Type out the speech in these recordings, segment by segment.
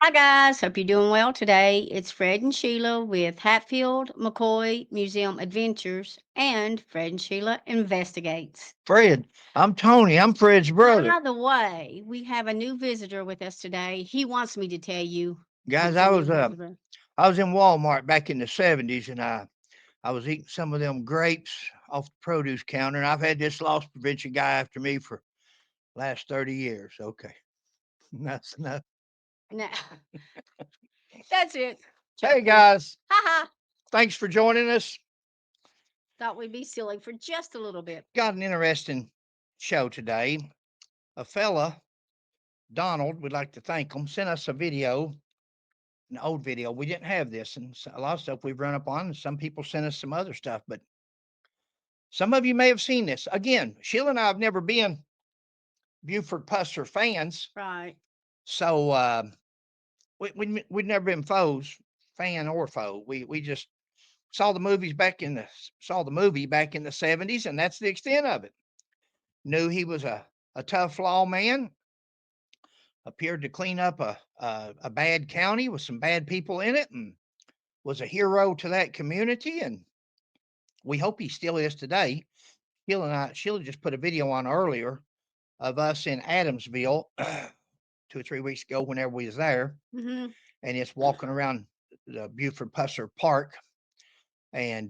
Hi guys, hope you're doing well today. It's Fred and Sheila with Hatfield, McCoy Museum Adventures and Fred and Sheila Investigates. Fred, I'm Tony. I'm Fred's brother. By the way, we have a new visitor with us today. He wants me to tell you Guys, he's a I new was visitor. I was in Walmart back in the 70s and I was eating some of them grapes off the produce counter, and I've had this loss prevention guy after me for last 30 years. Okay. That's enough. No, that's it. Hey Joking. guys, Ha ha. thanks for joining us. Thought we'd be silly for just a little bit. Got an interesting show today. A fella, Donald, we'd like to thank him, sent us a video, an old video. We didn't have this, and a lot of stuff we've run up on, and some people sent us some other stuff, but some of you may have seen this. Again, Sheila and I have never been Buford Pusser fans, Right. so we'd never been foes, fan or foe. We just saw the movie back in the 70s, and that's the extent of it. Knew he was a tough law man, appeared to clean up a bad county with some bad people in it, and was a hero to that community, and we hope he still is today. Sheila just put a video on earlier of us in Adamsville 2 or 3 weeks ago whenever we was there, Mm-hmm. and it's walking around the Buford Pusser Park. And,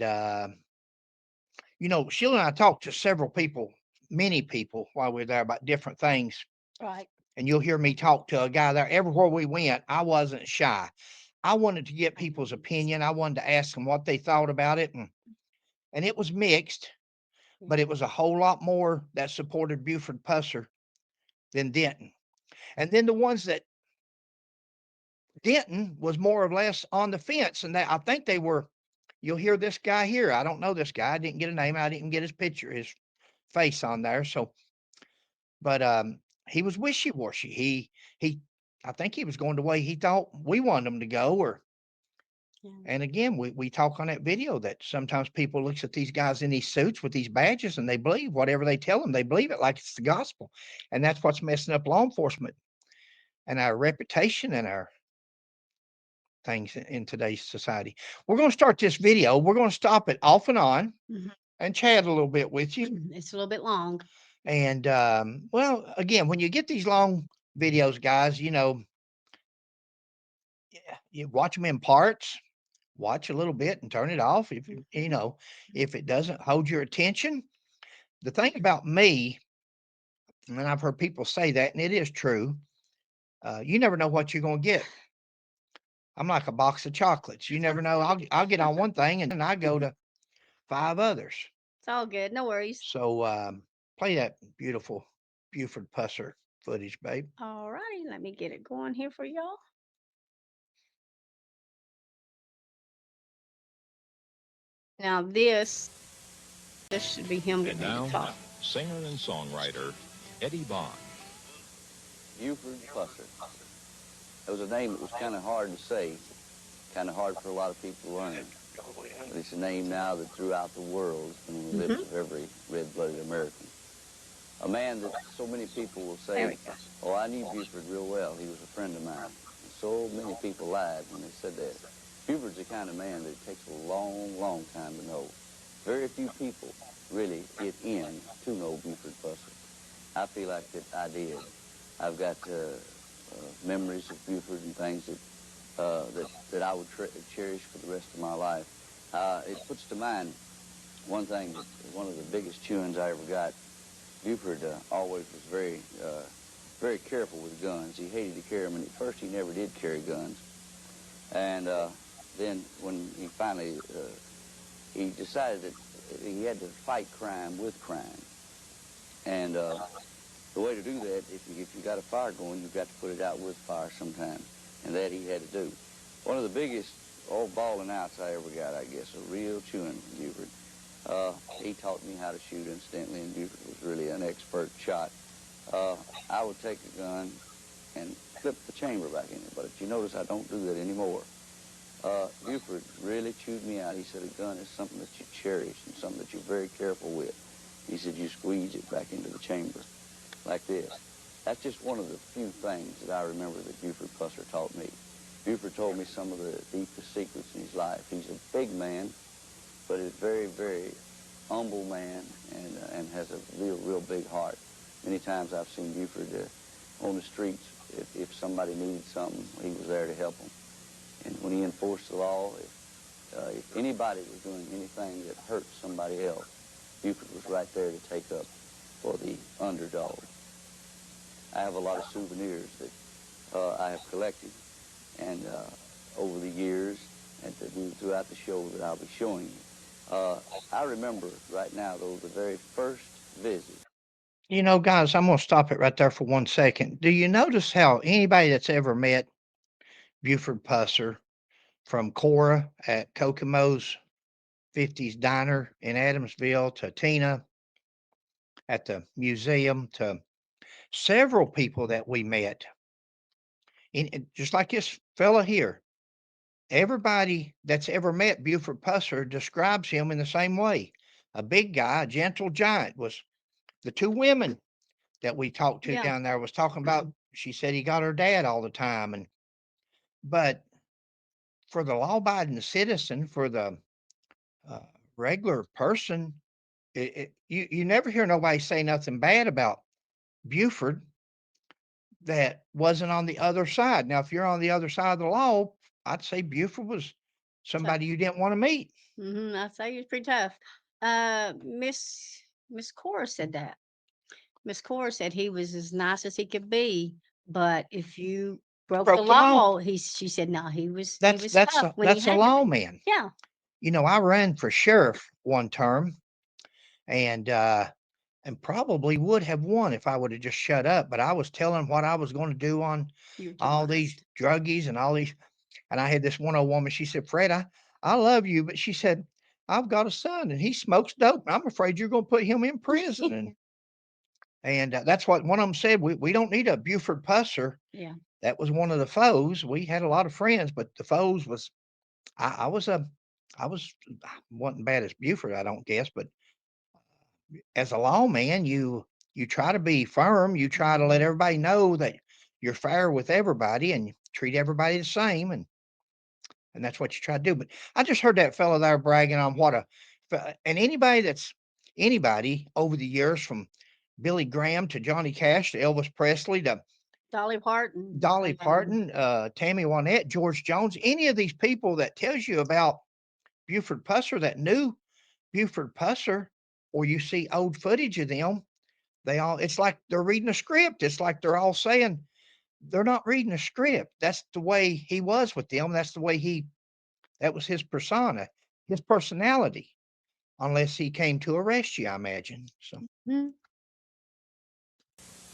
Sheila and I talked to several people, many people while we were there about different things. Right. And you'll hear me talk to a guy there. Everywhere we went, I wasn't shy. I wanted to get people's opinion. I wanted to ask them what they thought about it. And it was mixed, but it was a whole lot more that supported Buford Pusser than Denton. And then the ones that Denton was more or less on the fence, and I think they were. You'll hear this guy here. I don't know this guy. I didn't get a name. I didn't get his picture, his face on there. So, but he was wishy washy. He, I think he was going the way he thought we wanted him to go. Yeah. And again, we talk on that video that sometimes people looks at these guys in these suits with these badges and they believe whatever they tell them. They believe it like it's the gospel, and that's what's messing up law enforcement and our reputation and our things in today's society. We're going to start this video. We're going to stop it off and on Mhm. and chat a little bit with you. It's a little bit long. And well, again, when you get these long videos, guys, you watch them in parts. Watch a little bit and turn it off if if it doesn't hold your attention. The thing about me, and I've heard people say that, and it is true. You never know what you're going to get. I'm like a box of chocolates. You never know. I'll get on one thing and then I go to five others. It's all good. No worries. So play that beautiful Buford Pusser footage, babe. All righty. Let me get it going here for y'all. Now this should be him And getting ready to now, talk. singer and songwriter Eddie Bond. Buford Pusser. It was a name that was kind of hard to say, kind of hard for a lot of people to learn. But it's a name now that throughout the world has been on the lips of every red-blooded American. A man that so many people will There we say, go. oh, I knew Buford real well. He was a friend of mine. And so many people lied when they said that. Buford's the kind of man that it takes a long, long time to know. Very few people really get in to know Buford Pusser. I feel like that I did. I've got memories of Buford and things that I would cherish for the rest of my life. It puts to mind one thing, one of the biggest chewings I ever got. Buford always was very careful with guns. He hated to carry them, and at first he never did carry guns. And then when he finally, he decided that he had to fight crime with crime. And the way to do that, if you got a fire going, you've got to put it out with fire sometimes. And that he had to do. One of the biggest balling outs I ever got, I guess, a real chewing from Buford. He taught me how to shoot, incidentally, and Buford was really an expert shot. I would take a gun and flip the chamber back in it, but if you notice, I don't do that anymore. Buford really chewed me out. He said a gun is something that you cherish and something that you're very careful with. He said you squeeze it back into the chamber like this. That's just one of the few things that I remember that Buford Pusser taught me. Buford told me some of the deepest secrets in his life. He's a big man, but is very, very humble man and has a real big heart. Many times I've seen Buford on the streets. If somebody needed something, he was there to help them. And when he enforced the law, if anybody was doing anything that hurt somebody else, Buford was right there to take up for the underdog. I have a lot of souvenirs that I have collected, and over the years, and throughout the show that I'll be showing you. I remember right now, though, the very first visit. You know, guys, I'm going to stop it right there for 1 second. Do you notice how anybody that's ever met Buford Pusser, from Cora at Kokomo's 50s Diner in Adamsville to Tina at the museum to several people that we met, and just like this fella here, everybody that's ever met Buford Pusser describes him in the same way. A big guy, a gentle giant. Was the two women that we talked to Yeah. down there was talking about. She said he got her dad all the time, and but for the law-abiding citizen, for the uh, regular person, you never hear nobody say nothing bad about Buford that wasn't on the other side. Now, if you're on the other side of the law, I'd say Buford was Tough. somebody you didn't want to meet. I say he's pretty tough. Miss Cora said that. Miss Cora said he was as nice as he could be, but if you broke the Broke the law. law, she said no, he was tough when he That's a had to be. lawman. Yeah. You know, I ran for sheriff one term, and probably would have won if I would have just shut up. But I was telling what I was going to do on You're too all these honest. druggies and all these. And I had this one old woman. She said, "Fred, I love you," but she said, "I've got a son and he smokes dope. I'm afraid you're going to put him in prison." And that's what one of them said. We don't need a Buford Pusser. Yeah. That was one of the foes. We had a lot of friends, but the foes was I was a I was wasn't bad as Buford, I don't guess, but as a lawman, you try to be firm. You try to let everybody know that you're fair with everybody and you treat everybody the same, and that's what you try to do. But I just heard that fellow there bragging on what and anybody over the years from Billy Graham to Johnny Cash to Elvis Presley to Dolly Parton. Dolly Parton, Tammy Wynette, George Jones, any of these people that tells you about Buford Pusser that knew Buford Pusser, or you see old footage of them, they all, it's like they're reading a script. It's like they're all saying they're not reading a script. That's the way he was with them. That's the way that was his persona, his personality, unless he came to arrest you, I imagine. So, Mhm.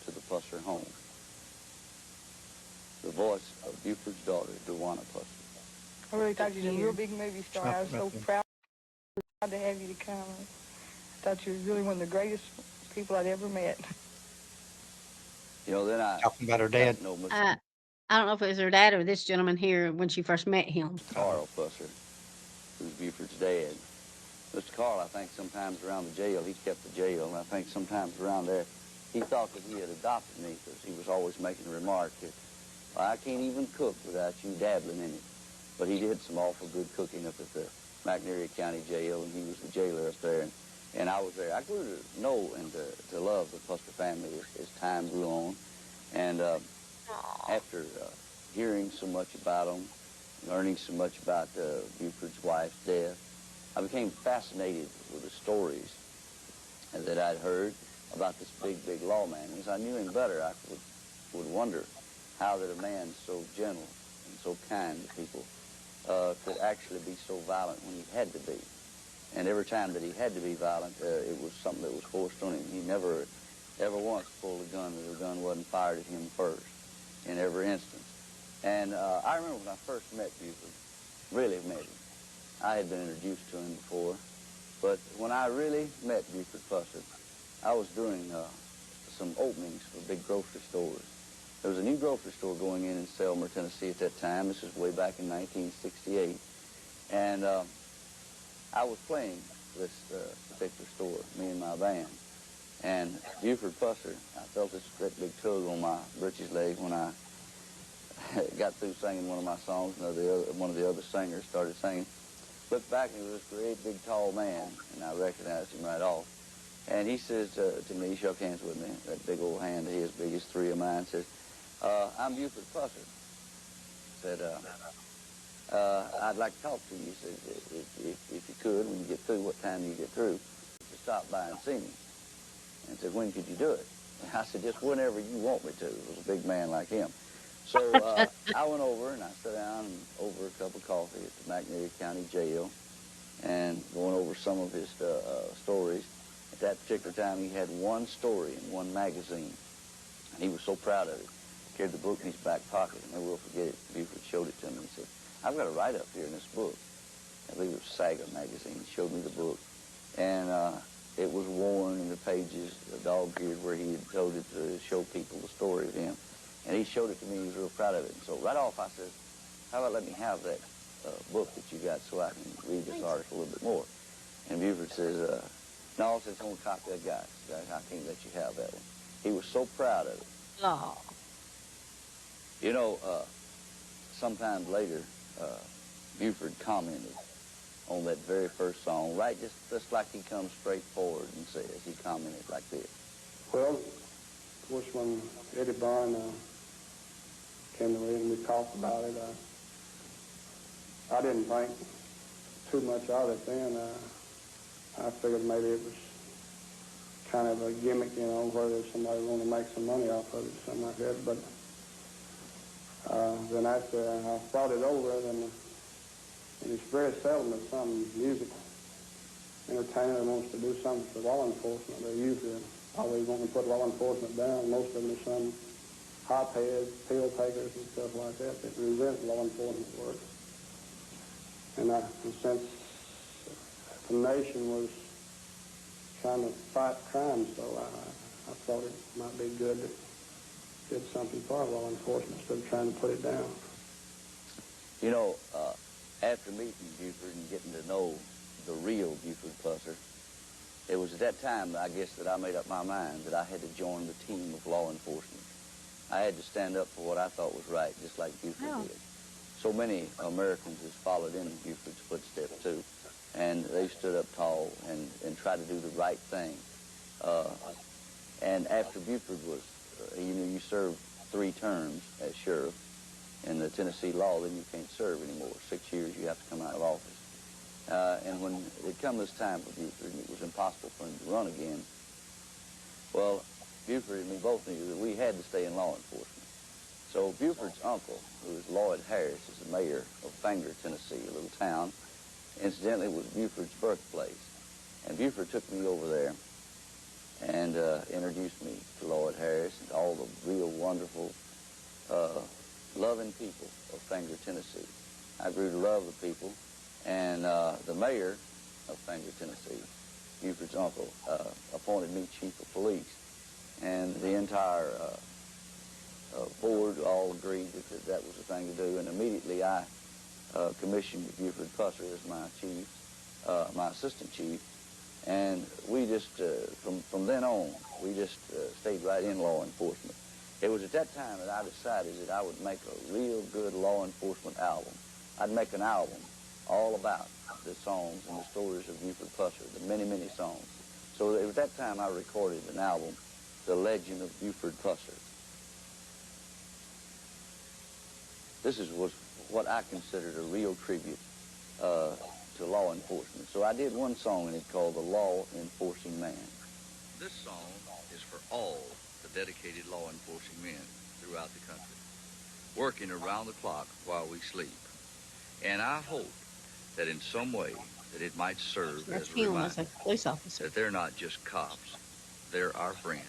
To the Pusser home. The voice of Buford's daughter, Dewana Pusser. I really thought you was a real big movie star. stop I it was right so there. proud to have you to come. I thought you was really one of the greatest people I'd ever met. You know, then I Talking about her got dad. to know Mr. I don't know if it was her dad or this gentleman here when she first met him. Carl Pusser, who's Buford's dad. Mr. Carl, I think sometimes around the jail, he kept the jail, and I think sometimes around there, he thought that he had adopted me because he was always making a remark that, well, I can't even cook without you dabbling in it. But he did some awful good cooking up at the McNairy County Jail, and he was the jailer up there, and I was there. I grew to know and to love the Pusser family as time grew on, and after hearing so much about them, learning so much about Buford's wife's death, I became fascinated with the stories that I'd heard about this big lawman. And as I knew him better, I would wonder how that a man so gentle and so kind to people could actually be so violent when he had to be. And every time that he had to be violent, it was something that was forced on him. He never, ever once pulled a gun that the gun wasn't fired at him first in every instance. And I remember when I first met Buford, really met him. I had been introduced to him before, but when I really met Buford Pusser, I was doing some openings for big grocery stores. There was a new grocery store going in Selmer, Tennessee at that time. This was way back in 1968. And I was playing this particular store, me and my band. And Buford Pusser, I felt this great big tug on my britches leg when I got through singing one of my songs, and one of the other singers started singing. Looked back, and he was this great, big, tall man, and I recognized him right off. And he says to me, he shook hands with me, that big old hand of his, big as three of mine, says, I'm Buford Pusser. Said, I'd like to talk to you. He said, if you could, when you get through, what time do you get through, to stop by and see me. And said, when could you do it? And I said, just whenever you want me to. It was a big man like him. So I went over and I sat down and over a cup of coffee at the McNairy County Jail and going over some of his stories. At that particular time, he had one story in one magazine, and he was so proud of it. He carried the book in his back pocket, and never will forget it. Buford showed it to me. He said, I've got a write-up here in this book. I believe it was Saga magazine. He showed me the book, and it was worn in the pages, dog-eared, where he had told it to show people the story of him. And he showed it to me. He was real proud of it. And so right off, I said, how about let me have that book that you got so I can read this article a little bit more? And Buford says, no, it's only a copy I got. I can't let you have that one. He was so proud of it. Oh, You know, sometime later, Buford commented on that very first song, right just like he comes straight forward and says. He commented like this. Well, of course, when Eddie Bond came to me and we talked about it, I didn't think too much of it then. I figured maybe it was kind of a gimmick, you know, whether somebody wanted to make some money off of it or something like that. But then after I thought it over, then it's very seldom that some music entertainer wants to do something for law enforcement. They usually always want to put law enforcement down. Most of them are some hopheads, pill takers and stuff like that resent law enforcement work. And since the nation was trying to fight crime, so I thought it might be good to get something for law enforcement instead of trying to put it down. You know, after meeting Buford and getting to know the real Buford Pusser, it was at that time, I guess, that I made up my mind that I had to join the team of law enforcement. I had to stand up for what I thought was right, just like Buford did. So many Americans have followed in Buford's footsteps, too, and they stood up tall and tried to do the right thing. And after Buford was, you served 3 terms as sheriff. In the Tennessee law, then you can't serve anymore. 6 years, you have to come out of office. And when it come this time for Buford, and it was impossible for him to run again, well, Buford and me both knew that we had to stay in law enforcement. So Buford's uncle, who is Lloyd Harris, is the mayor of Fenger, Tennessee, a little town. Incidentally, it was Buford's birthplace. And Buford took me over there and introduced me to Lloyd Harris and all the real wonderful, loving people of Fenger, Tennessee. I grew to love the people, and the mayor of Fenger, Tennessee, Buford's uncle, appointed me chief of police, and the entire board all agreed that that was the thing to do, and immediately I commissioned Buford Pusser as my chief, my assistant chief, and we just, from then on, we just stayed right in law enforcement. It was at that time that I decided that I would make a real good law enforcement album. I'd make an album all about the songs and the stories of Buford Pusser, the many, many songs. So at that time I recorded an album, The Legend of Buford Pusser. This was what I considered a real tribute to law enforcement. So I did one song in it called The Law Enforcing Man. This song is for all the dedicated law enforcing men throughout the country, working around the clock while we sleep. And I hope that in some way that it might serve that's as a him as reminder a police officer. that they're not just cops, they're our friends.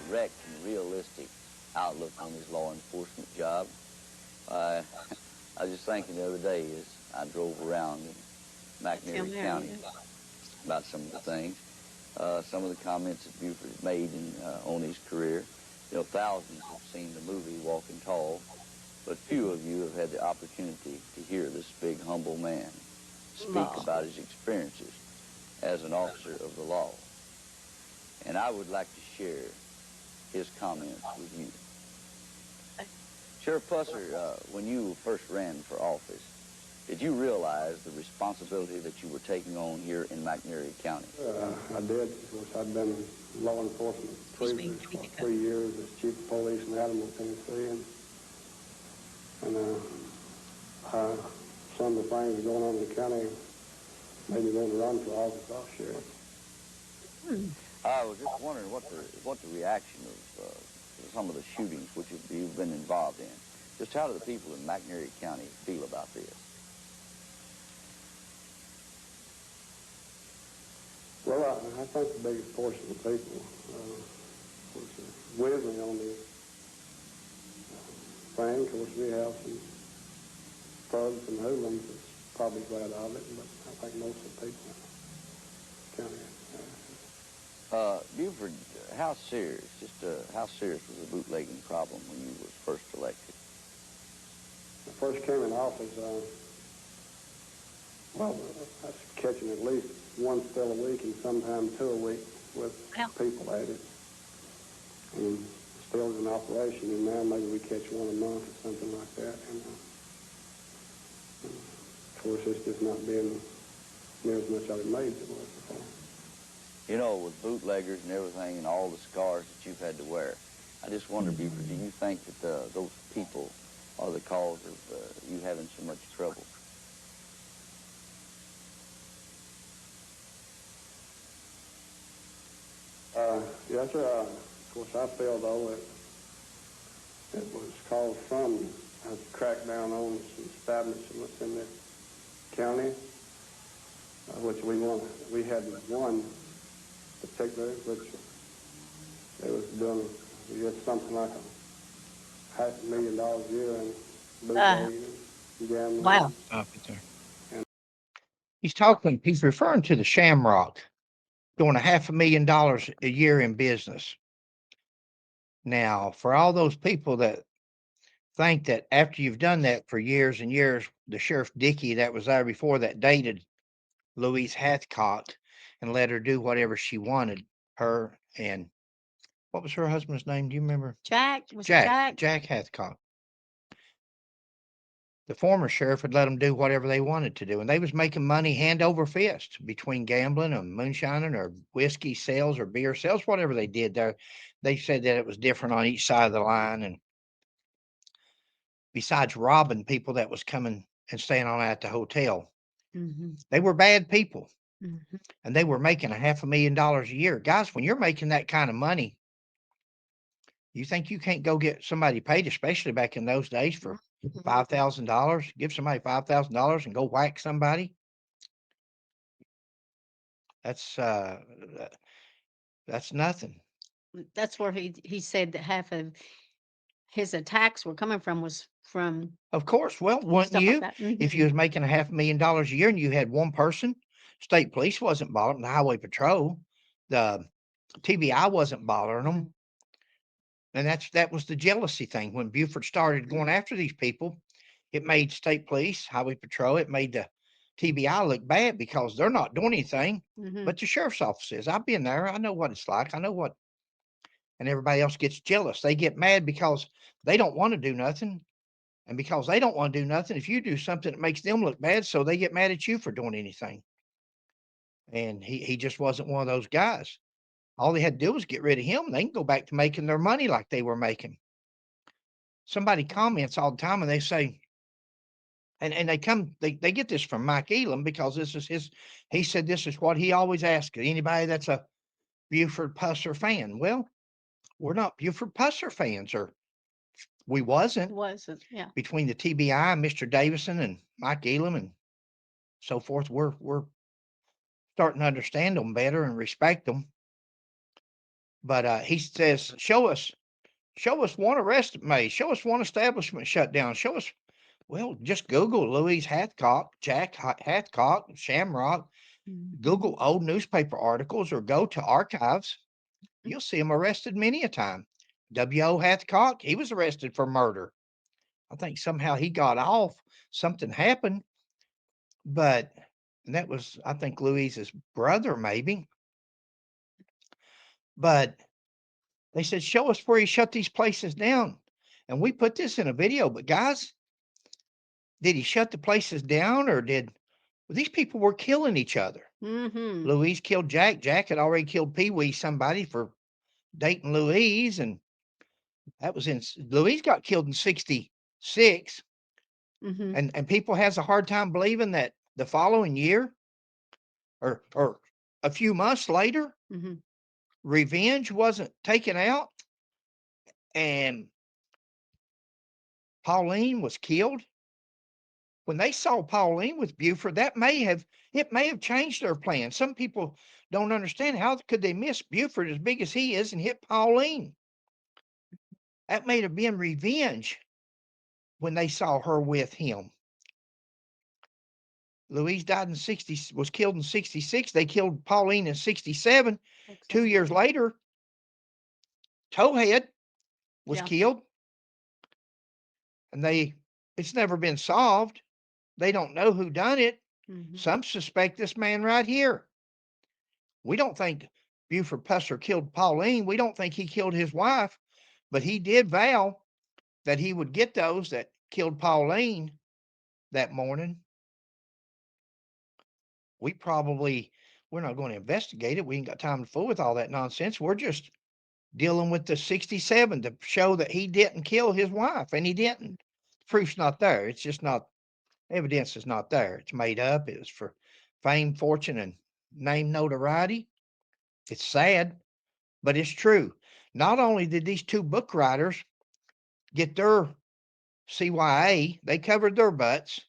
direct and realistic outlook on his law enforcement job. I I was just thinking the other day as I drove around in Tell McNairy me, County about some of the things, some of the comments that Buford made on his career. You know, thousands have seen the movie Walking Tall, but few of you have had the opportunity to hear this big, humble man speak law. about his experiences as an officer of the law. And I would like to share his comments with you. Sheriff Pusser, when you first ran for office, did you realize the responsibility that you were taking on here in McNairy County? I did. Of course, I'd been law enforcement cruiser for 3 years as chief of police in Hatfield, Tennessee, and some of the things going on in the county made me want to run for office of sheriff. I was just wondering what the reaction of some of the shootings which you've been involved in. Just how do the people in McNairy County feel about this? Well, I think the biggest portion of the people was with me on the thing. Of course, we have some thugs and hoodlums that's probably glad of it, but I think most of the people in the county. Buford, how serious was the bootlegging problem when you was first elected? When I first came in office, well, I was catching at least one still a week and sometimes two a week with people at it. And still in operation, and now maybe we catch one a month or something like that. And of course, it's just not being near as much as it made it was before. You know, with bootleggers and everything and all the scars that you've had to wear, I just wonder, Buford, do you think that those people are the cause of you having so much trouble? Yes, sir. Of course, I feel, though, that it was caused from a crackdown on some establishments in the county, which we had one particular, which they was doing something like $500,000 a year in bootlegging and gambling. Wow. Stop it there. He's referring to the Shamrock, doing $500,000 a year in business. Now, for all those people that think that after you've done that for years and years, the Sheriff Dickey that was there before that dated Louise Hathcock and let her do whatever she wanted, her and what was her husband's name? Do you remember? Jack? Was it Jack? Jack Hathcock. The former sheriff had let them do whatever they wanted to do, and they was making money hand over fist between gambling and moonshining or whiskey sales or beer sales, whatever they did there. They said that it was different on each side of the line, and besides robbing people that was coming and staying on at the hotel, they were bad people, and they were making $500,000 a year. Guys, when you're making that kind of money, you think you can't go get somebody paid, especially back in those days, for $5,000? Give somebody $5,000 and go whack somebody. That's nothing. That's where he said that half of his attacks were coming from was from Of course. Well, wouldn't stuff like you? that. If you was making $500,000 a year and you had one person, state police wasn't bothering the highway patrol, the TBI wasn't bothering them. And that was the jealousy thing. When Buford started going after these people, it made state police, highway patrol, it made the TBI look bad because they're not doing anything. But the sheriff's office is. I've been there. I know what it's like. I know what, and everybody else gets jealous. They get mad because they don't want to do nothing. And because they don't want to do nothing, if you do something that makes them look bad, so they get mad at you for doing anything. And he just wasn't one of those guys. All they had to do was get rid of him. They can go back to making their money like they were making. Somebody comments all the time and they say, and they get this from Mike Elam because this is he said this is what he always asks anybody that's a Buford Pusser fan. Well, we're not Buford Pusser fans, or we wasn't. Yeah. Between the TBI, Mr. Davison, and Mike Elam, and so forth, we're starting to understand them better and respect them. But he says, show us one arrest made, show us one establishment shut down, show us. Well, just Google Louise Jack Hathcock, Shamrock. Google old newspaper articles or go to archives. You'll see him arrested many a time. W.O. Hathcock, he was arrested for murder. I think somehow he got off. Something happened, but that was, I think, Louise's brother, maybe. But they said, show us where he shut these places down. And we put this in a video, but guys, did he shut the places down or well, these people were killing each other? Mm-hmm. Louise killed Jack. Jack had already killed Pee Wee, somebody, for dating Louise. And that was Louise got killed in 66. Mm-hmm. And people has a hard time believing that the following year or a few months later, Mm-hmm. revenge wasn't taken out and Pauline was killed. When they saw Pauline with Buford, it may have changed their plan. Some people don't understand how could they miss Buford as big as he is and hit Pauline. That may have been revenge when they saw her with him. Louise died in was killed in 66. They killed Pauline in 67. 2 years later, Towhead was Yeah. killed, and it's never been solved. They don't know who done it. Mm-hmm. Some suspect this man right here. We don't think Buford Pusser killed Pauline. We don't think he killed his wife, but he did vow that he would get those that killed Pauline that morning. We're not going to investigate it. We ain't got time to fool with all that nonsense. We're just dealing with the 67 to show that he didn't kill his wife, and he didn't. Proof's not there. It's just not, evidence is not there. It's made up. It was for fame, fortune, and name notoriety. It's sad, but it's true. Not only did these two book writers get their CYA, they covered their butts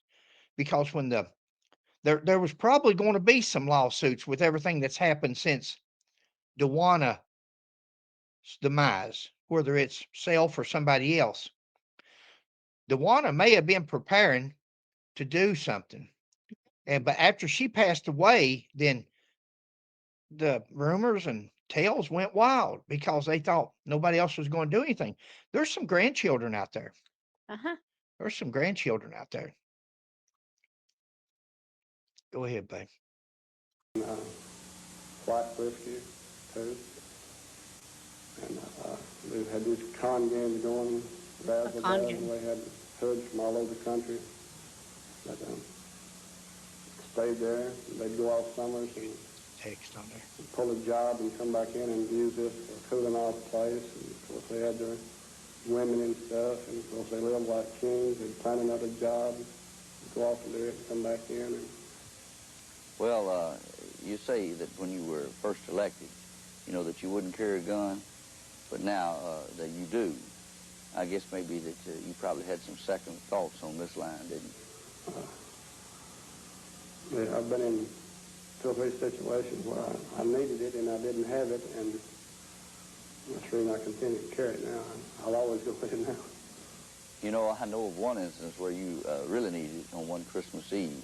because when there was probably going to be some lawsuits with everything that's happened since Dewana's demise, whether it's self or somebody else. Dewana may have been preparing to do something, but after she passed away, then the rumors and tales went wild because they thought nobody else was going to do anything. There's some grandchildren out there. Uh-huh. There's some grandchildren out there. Go ahead, babe. White whiskey, too. And they had these con games going, razzle con dazzle. game. They had hoods from all over the country that stayed there. They'd go off summers and Text on there. pull a job and come back in and use this for a cooling off place. And of course they had their women and stuff, and of course they lived like kings. They'd find another job, go off and do it, and come back in. And Well, you say that when you were first elected, that you wouldn't carry a gun, but now that you do, I guess maybe that you probably had some second thoughts on this line, didn't you? yeah, I've been in 2 or 3 situations where I needed it and I didn't have it, and that's the reason I continue to carry it now. I'll always go with it now. I know of one instance where you really needed it on one Christmas Eve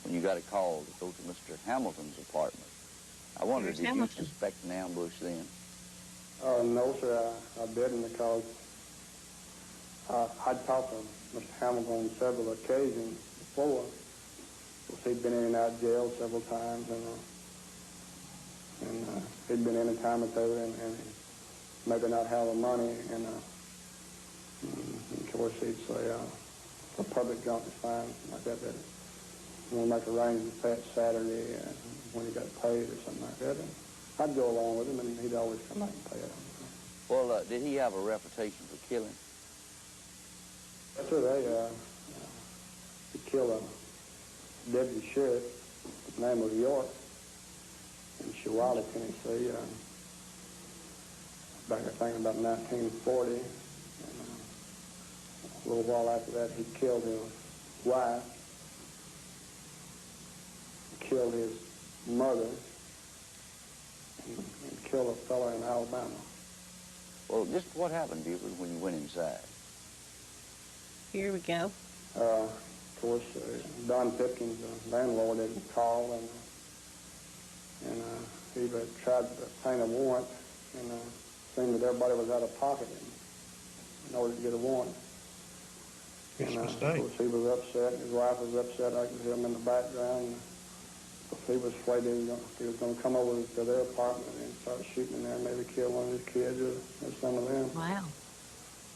when you got a call to go to Mr. Hamilton's apartment. I wonder, did you suspect an ambush then? No, sir, I didn't, because I'd talked to Mr. Hamilton on several occasions before. He'd been in and out of jail several times, and he'd been in a time or two, and maybe not have the money, and of course he'd say, a public junk is fine, like that, we'll make arrangements for that Saturday when he got paid or something like that. And I'd go along with him, and he'd always come back and pay it. Well, did he have a reputation for killing? Yes, sir, he killed a deputy sheriff, the name of York, in Shiwala, Tennessee, back, I think, about 1940. And a little while after that, he killed his wife, killed his mother, and killed a fellow in Alabama. Well, just what happened, Buford, when you went inside? Here we go. Of course, Don Pipkins, the landlord, had called, and he tried to obtain a warrant, and seemed that everybody was out of pocket in order to get a warrant. And of course, he was upset. His wife was upset. I could hear him in the background. He was afraid he was going to come over to their apartment and start shooting in there, maybe kill one of his kids or some of them. Wow.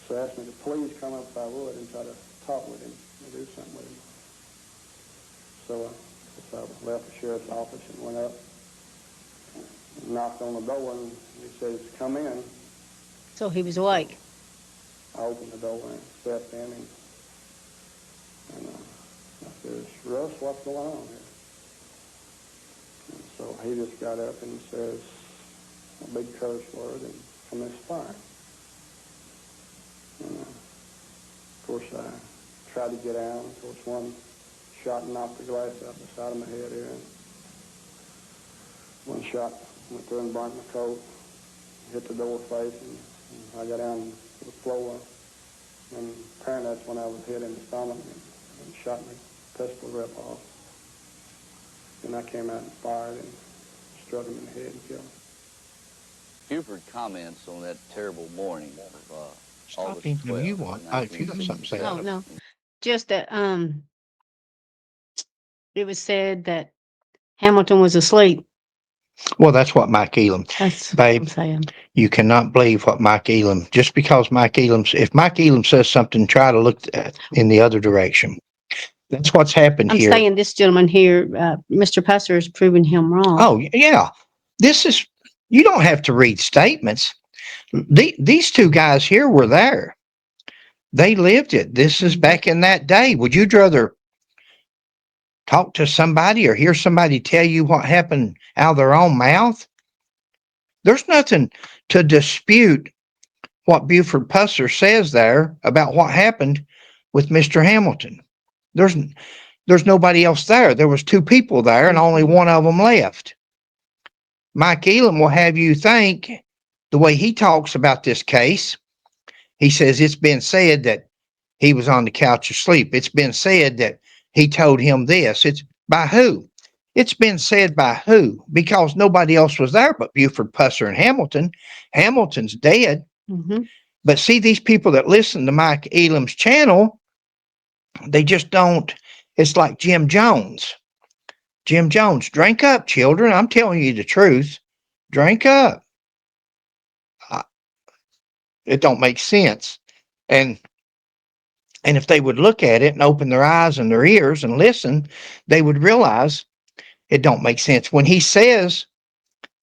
So asked me to please come up if I would and try to talk with him and do something with him. So I left the sheriff's office and went up, and knocked on the door, and he says, "Come in." So he was awake. I opened the door and stepped in, and I says, "Russ, what's going on here?" And so he just got up and says a big curse word and commenced firing. And of course, I tried to get out. Of course, one shot knocked the glass out the side of my head here, and one shot went through and burnt my coat, hit the door face, and I got down to the floor. And apparently that's when I was hit in the stomach and shot my pistol rip off. And I came out and fired and struck him in the head and killed him. Buford comments on that terrible morning of Stop August him. 12th, You want? If you got something to say. Oh, no. Just that it was said that Hamilton was asleep. Well, that's what Mike Elam. That's what Babe, I'm saying. you cannot believe what Mike Elam. Just because if Mike Elam says something, try to look in the other direction. That's what's happened I'm here. saying this gentleman here, Mr. Pusser, is proving him wrong. Oh yeah, you don't have to read statements. These two guys here were there. They lived it. This is back in that day. Would you rather talk to somebody or hear somebody tell you what happened out of their own mouth? There's nothing to dispute what Buford Pusser says there about what happened with Mr. Hamilton. There's nobody else there. There was two people there and only one of them left. Mike Elam will have you think, the way he talks about this case, he says it's been said that he was on the couch asleep. It's been said that he told him this. It's by who? It's been said by who? Because nobody else was there but Buford Pusser and Hamilton. Hamilton's dead. Mm-hmm. But see, these people that listen to Mike Elam's channel, they just don't. It's like Jim Jones. Jim Jones, drink up, children. I'm telling you the truth. Drink up. It don't make sense. And if they would look at it and open their eyes and their ears and listen, they would realize it don't make sense. When he says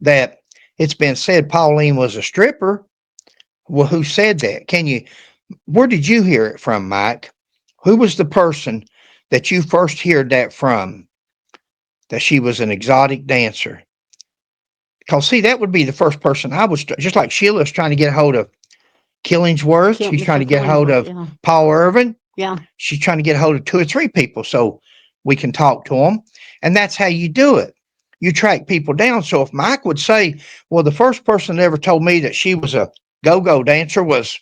that it's been said Pauline was a stripper, well, who said that? Where did you hear it from, Mike? Who was the person that you first heard that from? That she was an exotic dancer? Because, see, that would be the first person I was, just like Sheila's trying to get a hold of Killingsworth. She's trying to get a hold of Paul Irvin. Yeah. She's trying to get a hold of 2 or 3 people so we can talk to them. And that's how you do it. You track people down. So if Mike would say, well, the first person that ever told me that she was a go-go dancer was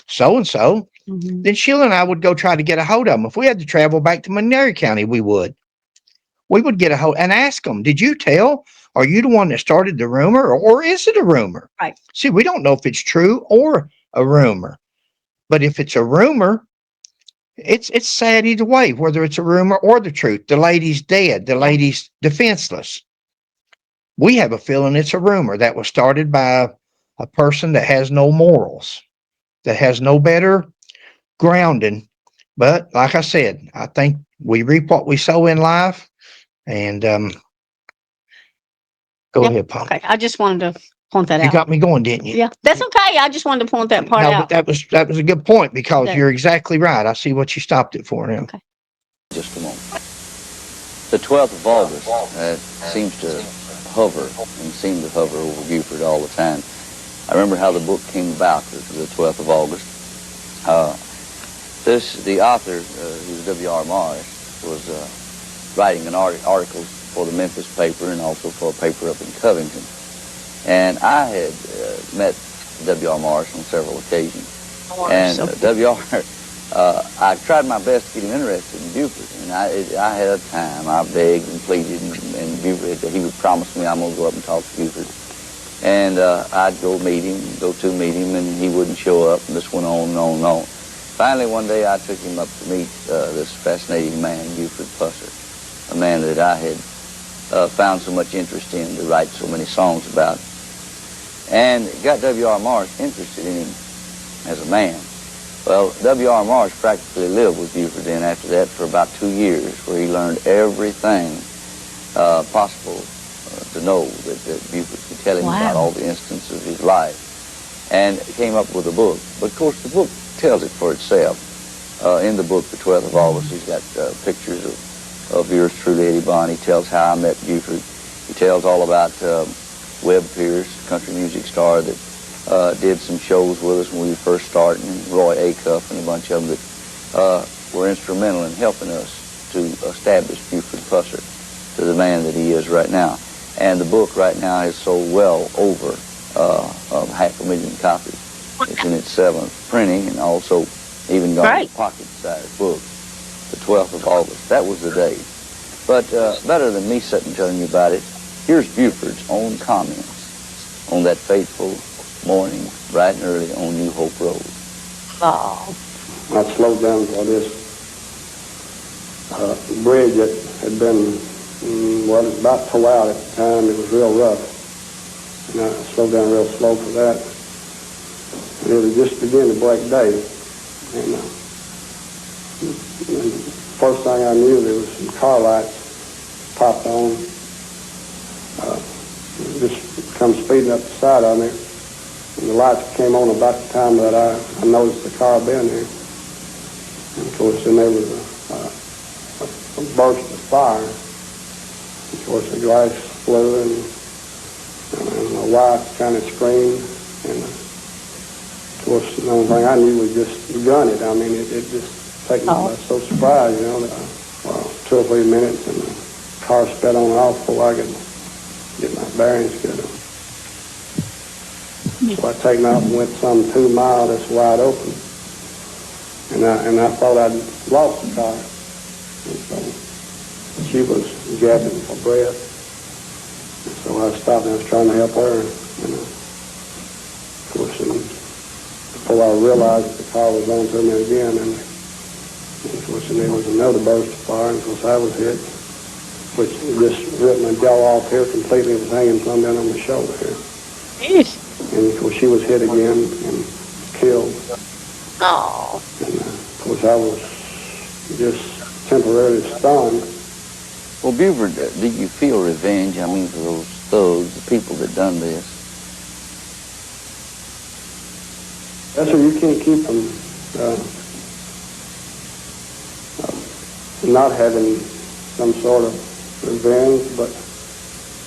so-and-so, then Sheila and I would go try to get a hold of them. If we had to travel back to Montgomery County, we would get a hold and ask them, did you tell? Are you the one that started the rumor, or is it a rumor? Right. See, we don't know if it's true or a rumor. But if it's a rumor, it's sad either way, whether it's a rumor or the truth. The lady's dead. The lady's defenseless. We have a feeling it's a rumor that was started by a person that has no morals, that has no better grounding. But like I said, I think we reap what we sow in life. And go ahead, Paul. Okay, I just wanted to point that out. You got me going, didn't you? Yeah, that's okay. I just wanted to point that part out. But that was a good point, because you're exactly right. I see what you stopped it for now. Okay. Just a moment. The 12th of August seems to hover over Buford all the time. I remember how the book came about, the 12th of August. The author, who's W.R. Morris, was writing an article for the Memphis paper and also for a paper up in Covington. And I had met W.R. Morris on several occasions. Morris, And okay. W.R., I tried my best to get him interested in Buford, and I had a time. I begged and pleaded, and Buford, he would promise me I'm going to go up and talk to Buford. And I'd go meet him, and he wouldn't show up, and this went on and on and on. Finally, one day I took him up to meet this fascinating man, Buford Pusser, a man that I had found so much interest in to write so many songs about, and got W.R. Morris interested in him as a man. Well, W.R. Morris practically lived with Buford then after that for about 2 years, where he learned everything possible to know that Buford could tell him about all the instances of his life, and came up with a book. But of course the book tells it for itself. In the book, The 12th of August, he's got pictures of yours truly, Eddie Bond. He tells how I met Buford. He tells all about Webb Pierce, country music star that did some shows with us when we first started, and Roy Acuff and a bunch of them that were instrumental in helping us to establish Buford Pusser to the man that he is right now. And the book right now has sold well over 500,000 copies. It's in its 7th printing, and also even got a pocket-sized book, The 12th of August. That was the day. But better than me sitting telling you about it, here's Buford's own comments on that fateful morning, bright and early on New Hope Road. Oh. I slowed down for this bridge that had been, well, it was about tore out at the time. It was real rough. And I slowed down real slow for that. And it was just beginning to break day. And first thing I knew, there was some car lights popped on. Just come speeding up the side of me. And the lights came on about the time that I noticed the car being there. And of course, then there was a burst of fire. Of course, the glass flew, and my wife kind of screamed. And of course, the only thing I knew was just gun it. I mean, it just taken me by so surprised, you know. That 2 or 3 minutes, and the car sped on off before I could get my bearings good. So I taken off and went some 2 miles that's wide open. And I thought I'd lost the car. And so she was gasping for breath. And so I stopped and I was trying to help her. And of course, before I realized that the car was on to me again, and of course, there was another burst of fire, and of course I was hit, which just ripped my jaw off here completely. It was hanging plumb down on my shoulder here. Yes. And of course she was hit again and killed. Oh. And of course I was just temporarily stunned. Well, Buford, did you feel revenge? I mean, for those thugs, the people that done this? That's why you can't keep them not having some sort of revenge, but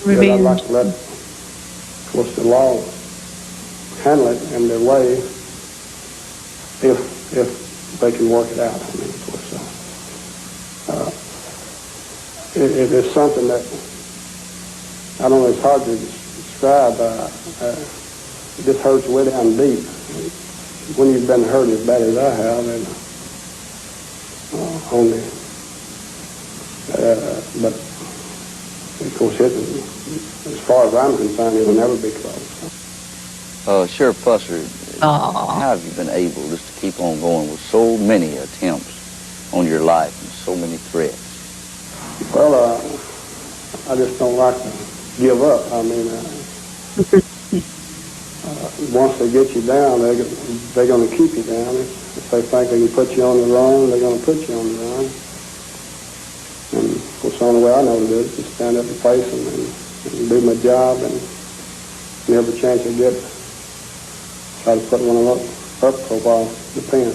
I'd like to let, of course, the law handle it in their way if they can work it out. I mean, of course, it is something that I don't know. It's hard to describe. It just hurts way down deep when you've been hurt as bad as I have, and but of course, as far as I'm concerned, it will never be close. Sheriff Pusser, how have you been able just to keep on going with so many attempts on your life and so many threats? Well, I just don't like to give up. I mean, once they get you down, they're going to keep you down. If they think they can put you on the run, they're going to put you on the run. And of course, the only way I know to do it is to stand up and face them and do my job, and every chance I get, try to put one of them up profile the pen.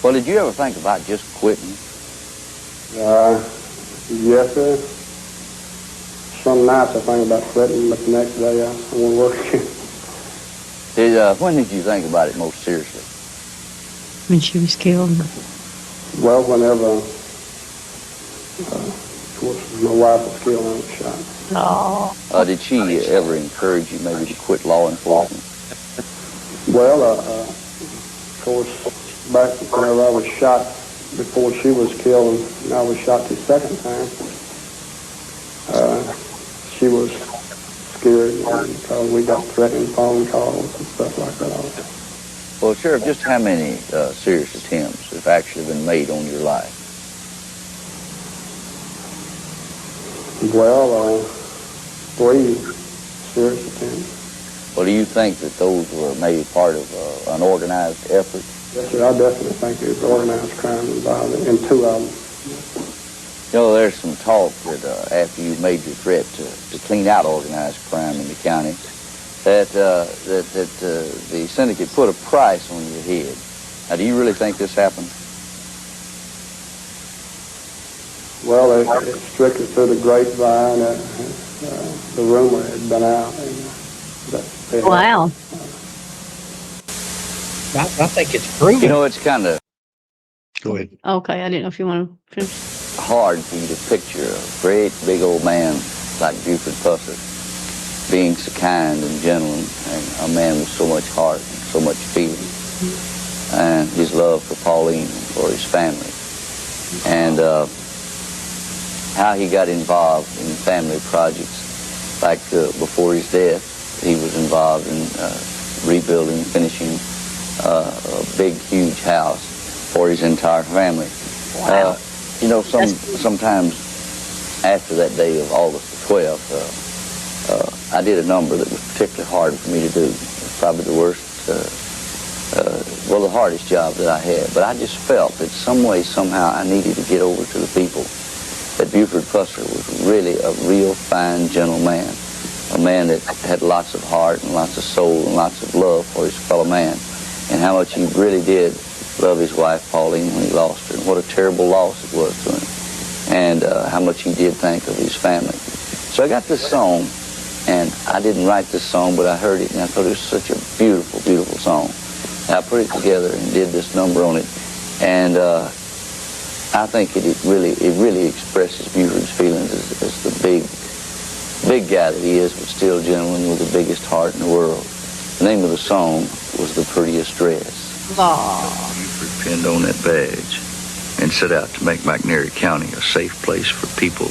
Well, did you ever think about just quitting? Yes, sir. Some nights I think about quitting, but the next day I want to work again. When did you think about it most seriously? When she was killed. Well, whenever, of course, my wife was killed and I was shot. Oh. Did she ever encourage you maybe to quit law enforcement? Well, of course, back whenever I was shot, before she was killed, and I was shot the second time, she was scared because we got threatening phone calls and stuff like that all the time. Well, Sheriff, just how many serious attempts have actually been made on your life? Well, 3 serious attempts. Well, do you think that those were maybe part of an organized effort? Yes, sir, I definitely think there's organized crime involved in 2 of them. You know, there's some talk that after you made your threat to clean out organized crime in the county, that the syndicate put a price on your head. Now, do you really think this happened? Well, it's strictly through the grapevine. The rumor had been out. And, that they had, Wow. I think it's proven. You know, it's kind of Go ahead. Okay, I didn't know if you want to finish. hard for you to picture a great big old man like Buford Pusser being so kind and gentle and a man with so much heart and so much feeling, and his love for Pauline and for his family, and how he got involved in family projects. Like before his death, he was involved in rebuilding, finishing a big, huge house for his entire family. Wow. You know, sometimes after that day of August the 12th, I did a number that was particularly hard for me to do. It was probably the worst, the hardest job that I had. But I just felt that some way, somehow, I needed to get over to the people that Buford Pusser was really a real fine, gentle man. A man that had lots of heart and lots of soul and lots of love for his fellow man. And how much he really did love his wife, Pauline, when he lost her. And what a terrible loss it was to him. And how much he did think of his family. So I got this song, and I didn't write this song, but I heard it, and I thought it was such a beautiful, beautiful song. And I put it together and did this number on it. And I think it really expresses Buford's feelings as the big guy that he is, but still gentleman with the biggest heart in the world. The name of the song was The Prettiest Dress. Buford pinned on that badge and set out to make McNairy County a safe place for people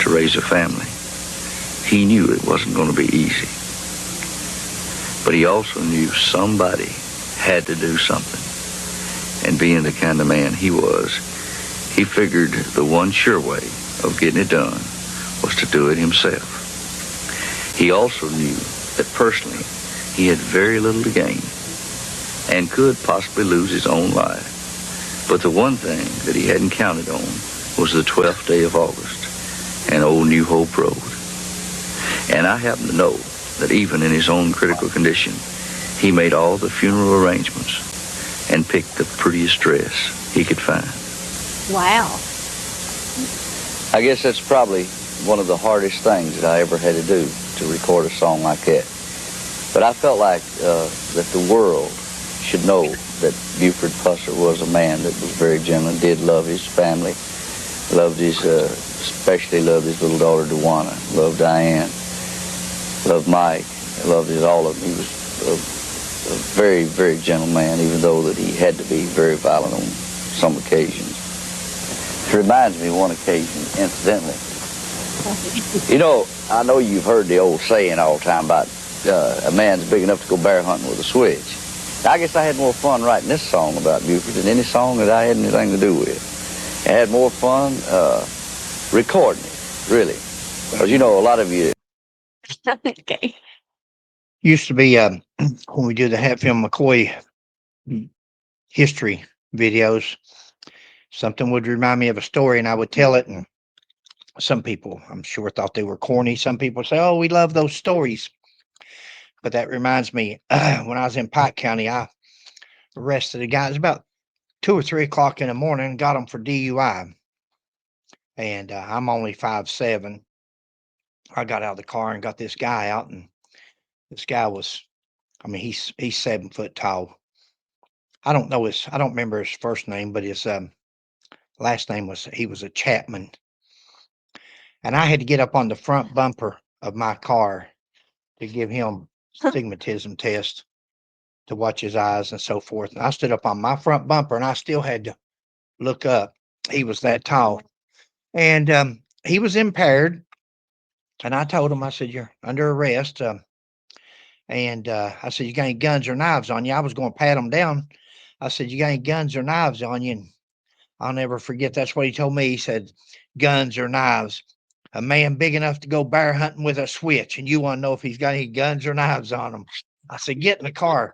to raise a family. He knew it wasn't going to be easy. But he also knew somebody had to do something. And being the kind of man he was, he figured the one sure way of getting it done was to do it himself. He also knew that personally he had very little to gain and could possibly lose his own life. But the one thing that he hadn't counted on was the 12th day of August and Old New Hope Road. And I happen to know that even in his own critical condition, he made all the funeral arrangements and picked the prettiest dress he could find. Wow. I guess that's probably one of the hardest things that I ever had to do, to record a song like that. But I felt like that the world should know that Buford Pusser was a man that was very gentle, did love his family, especially loved his little daughter Dewana, loved Diane, loved Mike, loved all of them. He was a very, very gentle man, even though that he had to be very violent on some occasions. It reminds me of one occasion, incidentally. You know, I know you've heard the old saying all the time about a man's big enough to go bear hunting with a switch. I guess I had more fun writing this song about Buford than any song that I had anything to do with. I had more fun recording it, really. Because, you know, a lot of you... Okay. Used to be when we did the Hatfield McCoy history videos, something would remind me of a story and I would tell it, and some people, I'm sure, thought they were corny. Some people say, oh, we love those stories. But that reminds me, when I was in Pike County, I arrested a guy. It was about 2 or 3 o'clock in the morning, got him for DUI. And I'm only 5'7". I got out of the car and got this guy out, and this guy was, I mean, he's 7 foot tall. I don't remember his first name, but his last name he was a Chapman. And I had to get up on the front bumper of my car to give him stigmatism test to watch his eyes and so forth. And I stood up on my front bumper, and I still had to look up. He was that tall. And he was impaired. And I told him, I said, "You're under arrest." And I said, "You got any guns or knives on you?" I was going to pat him down. I said, "You got any guns or knives on you?" And I'll never forget. That's what he told me. He said, "Guns or knives. A man big enough to go bear hunting with a switch, and you want to know if he's got any guns or knives on him." I said, "Get in the car."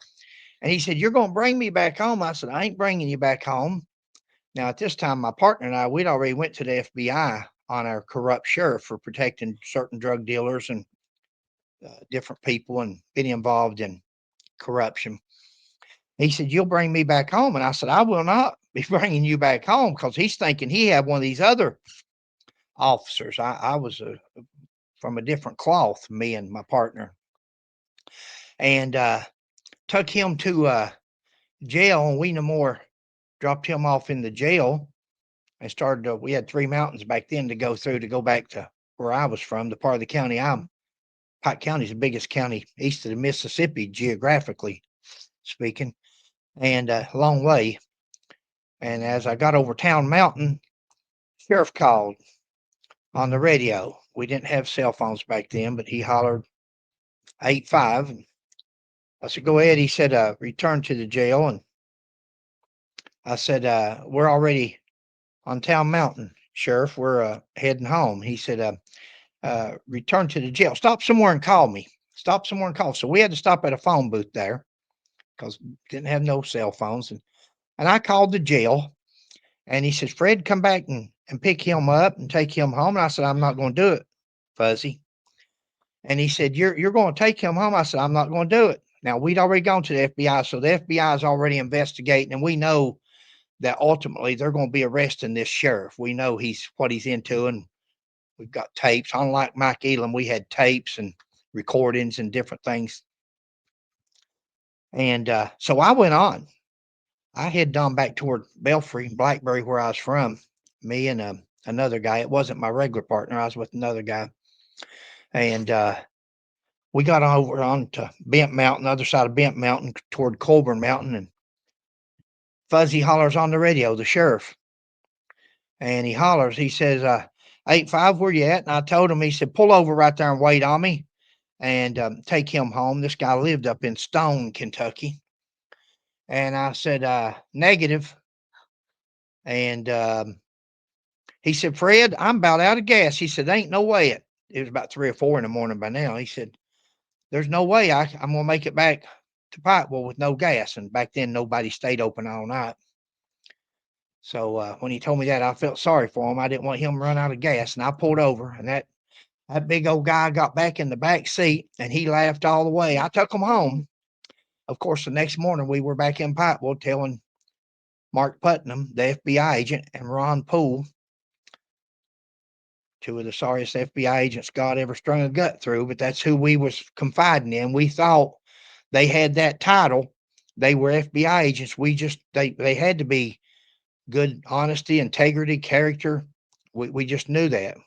And he said, "You're going to bring me back home?" I said, "I ain't bringing you back home." Now, at this time, my partner and I, we'd already went to the FBI on our corrupt sheriff for protecting certain drug dealers and different people and being involved in corruption. He said, "You'll bring me back home." And I said, "I will not be bringing you back home," because he's thinking he had one of these other officers. I was from a different cloth, me and my partner. And took him to jail, and we no more dropped him off in the jail and started. We had 3 mountains back then to go through to go back to where I was from, the part of the county Pike County is the biggest county east of the Mississippi, geographically speaking, and a long way. And as I got over Town Mountain, sheriff called on the radio. We didn't have cell phones back then, but he hollered 85. And I said, "Go ahead." He said, "Return to the jail." And I said, "We're already on Town Mountain, Sheriff. We're heading home." He said, "Return to the jail. Stop somewhere and call me. Stop somewhere and call." So we had to stop at a phone booth there because didn't have no cell phones. And I called the jail, and he says, "Fred, come back and pick him up and take him home." And I said, "I'm not going to do it, Fuzzy." And he said, You're going to take him home?" I said, "I'm not going to do it." Now, we'd already gone to the FBI, so the FBI is already investigating, and we know that ultimately they're going to be arresting this sheriff. We know what he's into, and we've got tapes. Unlike Mike Elam, we had tapes and recordings and different things. And so I went on. I headed on back toward Belfry, Blackberry, where I was from. Me and another guy. It wasn't my regular partner. I was with another guy. And we got over on to Bent Mountain, the other side of Bent Mountain, toward Colburn Mountain. And Fuzzy hollers on the radio, the sheriff. And he hollers, he says, 85, where you at? And I told him, he said, "Pull over right there and wait on me and take him home." This guy lived up in Stone, Kentucky. And I said, "Negative." And he said, "Fred, I'm about out of gas." He said, "Ain't no way." It was about 3 or 4 in the morning by now. He said, "There's no way I'm going to make it back to Pikeville with no gas." And back then, nobody stayed open all night. So when he told me that, I felt sorry for him. I didn't want him to run out of gas. And I pulled over, and that big old guy got back in the back seat, and he laughed all the way. I took him home. Of course, the next morning, we were back in Pikeville telling Mark Putnam, the FBI agent, and Ron Poole, 2 of the sorriest FBI agents God ever strung a gut through, but that's who we was confiding in. We thought they had that title. They were FBI agents. They had to be good, honesty, integrity, character. We just knew that.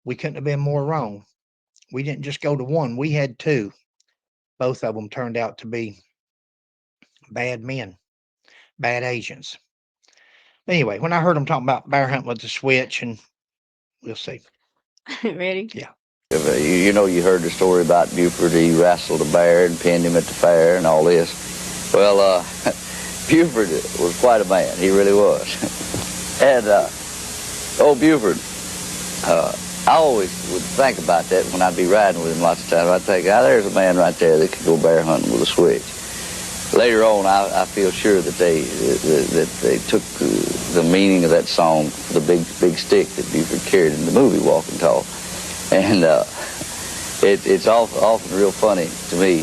We couldn't have been more wrong. We didn't just go to one. We had 2. Both of them turned out to be bad men, bad agents. Anyway, when I heard them talking about bear hunting with the switch, and we'll see. Ready? Yeah. You know, you heard the story about Buford. He wrestled a bear and pinned him at the fair and all this. Well, Buford was quite a man. He really was. And old Buford, I always would think about that when I'd be riding with him lots of times. I'd think, there's a man right there that could go bear hunting with a switch. Later on, I feel sure that they took the meaning of that song for the big stick that Buford carried in the movie Walk and Talk. And it's often real funny to me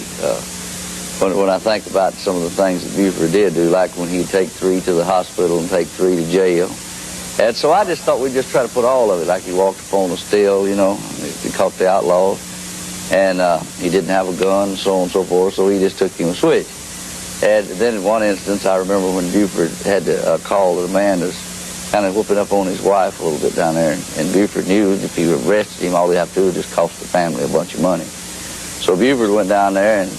when I think about some of the things that Buford did do, like when he'd take 3 to the hospital and take 3 to jail. And so I just thought we'd just try to put all of it, like he walked upon the still, he caught the outlaws, and he didn't have a gun, and so on and so forth, so he just took him a switch. And then in one instance, I remember when Buford had to call that a man was kind of whooping up on his wife a little bit down there, and Buford knew if he arrested him, all he had to do was just cost the family a bunch of money. So Buford went down there and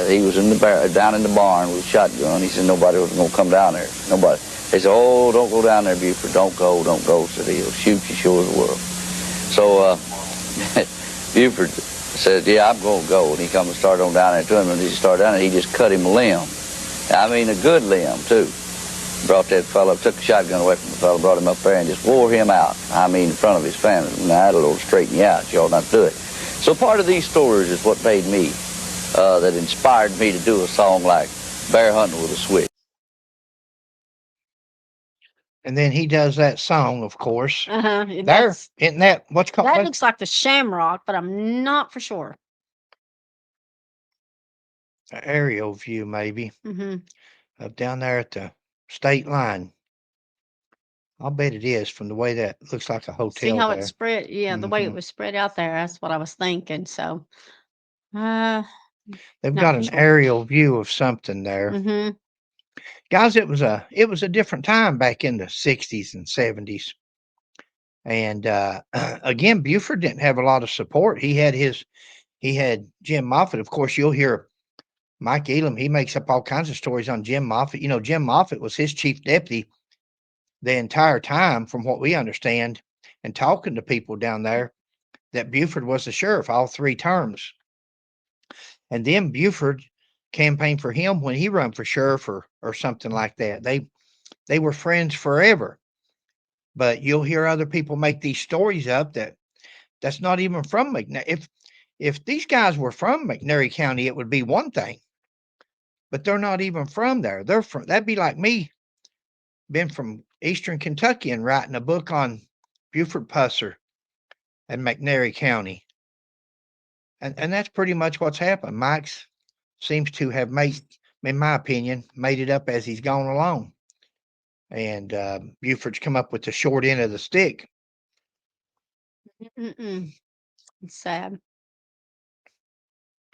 he was in the down in the barn with a shotgun. He said nobody was going to come down there. Nobody. They said, "Oh, don't go down there, Buford. Don't go, don't go." Said he'll shoot you sure as the world. So Buford said, "Yeah, I'm going to go." And he come and started on down there to him. And he started down there, he just cut him a limb. I mean, a good limb too. Brought that fellow, took the shotgun away from the fellow, brought him up there and just wore him out. I mean, in front of his family. Now that'll straighten you out. You ought not to do it. So part of these stories is what made me, that inspired me to do a song like Bear Hunting with a Switch. And then he does that song, of course. There, That's, isn't that what's called? that looks like the Shamrock, but I'm not for sure. An aerial view, maybe, Hmm. of down there at the state line. I'll bet it is from the way that looks like a hotel See how there. it's spread? Yeah, the way it Mhm. was spread out there. That's what I was thinking. So, uh, They've not got for an sure. aerial view of something there. Hmm. Guys, it was a different time back in the 60s and 70s. And again, Buford didn't have a lot of support. He had Jim Moffitt. Of course, you'll hear Mike Elam. He makes up all kinds of stories on Jim Moffitt. You know, Jim Moffitt was his chief deputy the entire time, from what we understand, and talking to people down there, that Buford was the sheriff all 3 terms. And then Buford campaigned for him when he ran for sheriff or something like that. They were friends forever. But you'll hear other people make these stories up that's not even from McNairy. If these guys were from McNairy County, it would be one thing. But they're not even from there. They're from, that'd be like me been from Eastern Kentucky and writing a book on Buford Pusser and McNairy County. And that's pretty much what's happened. Mike's seems to have made, in my opinion, made it up as he's gone along. And Buford's come up with the short end of the stick. Mm-mm. It's sad.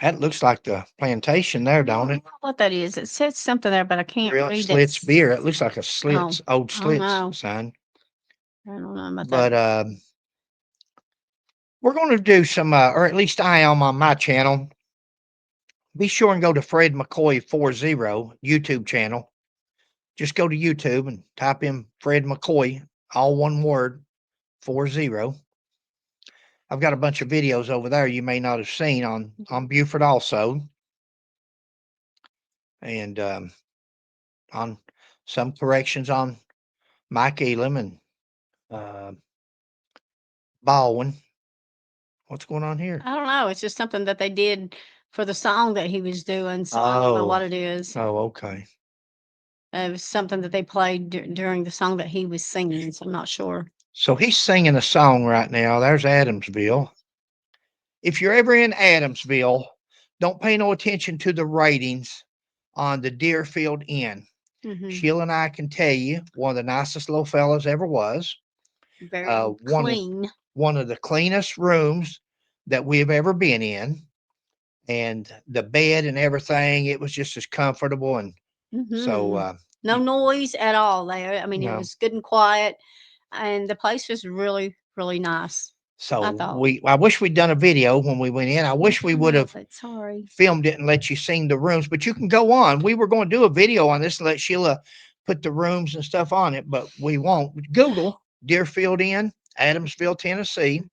That looks like the plantation there, I don't don't it? know what that is. It says something there, but I can't Real read Slits that. beer. It looks like a Oh, Slits, old I don't Slits know. sign. I don't know about that. But we're going to do some, or at least I am on my channel. Be sure and go to Fred McCoy 40 YouTube channel. Just go to YouTube and type in Fred McCoy, all one word, 40. I've got a bunch of videos over there you may not have seen on Buford also, and on some corrections on Mike Elam and Baldwin. What's going on here? I don't know. It's just something that they did for the song that he was doing. So I don't know what it is. Oh, okay. It was something that they played during the song that he was singing. So I'm not sure. So he's singing a song right now. There's Adamsville. If you're ever in Adamsville, don't pay no attention to the ratings on the Deerfield Inn. Hmm. Sheila and I can tell you, one of the nicest little fellas ever was. Very One of the cleanest rooms that we've ever been in, and the bed and everything, it was just as comfortable. And so no noise at all there. I mean, it no. was good and quiet, and the place was really, really nice. I So thought. I wish we'd done a video when we went in. I wish we would have Sorry. filmed it and let you see the rooms, but you can go on. We were going to do a video on this and let Sheila put the rooms and stuff on it, but we won't. Google Deerfield Inn, Adamsville, Tennessee,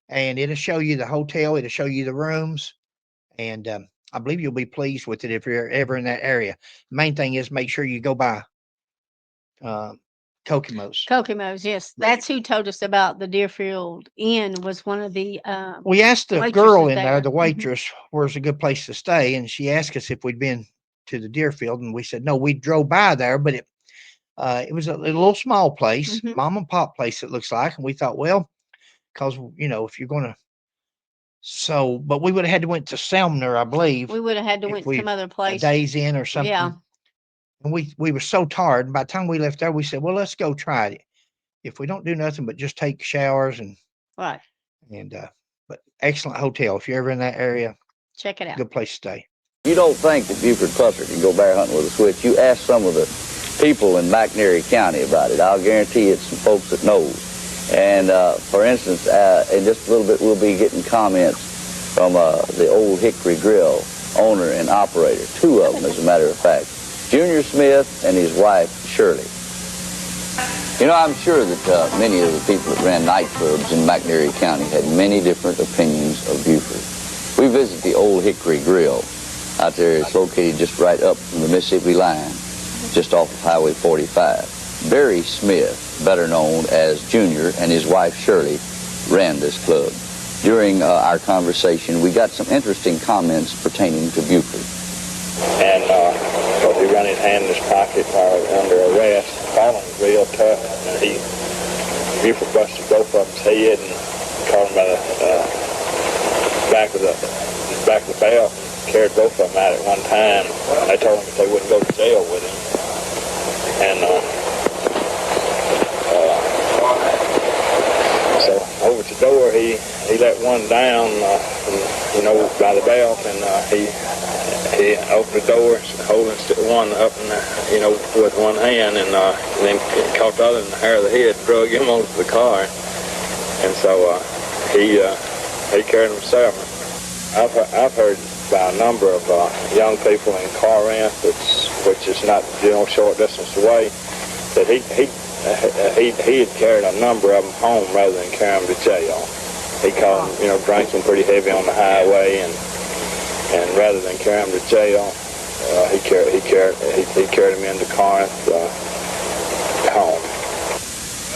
and it'll show you the hotel. It'll show you the rooms, and I believe you'll be pleased with it if you're ever in that area. The main thing is make sure you go by Kokomo's. Kokomo's, yes. That's who told us about the Deerfield Inn, was one of the We asked the waitresses girl in there, there. the waitress, where's a good place to stay, and she asked us if we'd been to the Deerfield, and we said no. We drove by there, but it was a little small place, Mhm. mom and pop place, it looks like, and we thought, well, because if you're going to, but we would have had to went to Selmner, I believe, We would have had to if went we some other a place. Days Inn or something. Yeah. And we were so tired. And by the time we left there, we said, well, let's go try it. If we don't do nothing but just take showers Right. But excellent hotel. If you're ever in that area, Check it out. good place to stay. You don't think that Buford Pusser can go bear hunting with a switch. You ask some of the people in McNairy County about it. I'll guarantee it's some folks that knows. And for instance, in just a little bit, we'll be getting comments from the Old Hickory Grill owner and operator, two of them as a matter of fact, Junior Smith and his wife, Shirley. You know, I'm sure that many of the people that ran nightclubs in McNairy County had many different opinions of Buford. We visit the Old Hickory Grill out there. It's located just right up from the Mississippi line, just off of Highway 45. Barry Smith, better known as Junior, and his wife Shirley ran this club. During our conversation, we got some interesting comments pertaining to Buford. And so he run his hand in his pocket under arrest, falling real tough, and Buford busted both of them's head and caught him by the back of the belt, carried both of them out at one time. They told him that they wouldn't go to jail with him. And so over at the door, he let one down, by the belt, and he opened the door, holding one up, with one hand, and then caught the other in the hair of the head, drug him onto the car, and so he carried himself. I've heard by a number of young people in car rent, which is not short distance away, that he had carried a number of them home rather than carry them to jail. He caught them, drinking pretty heavy on the highway, and rather than carry them to jail, he carried them into Corinth home.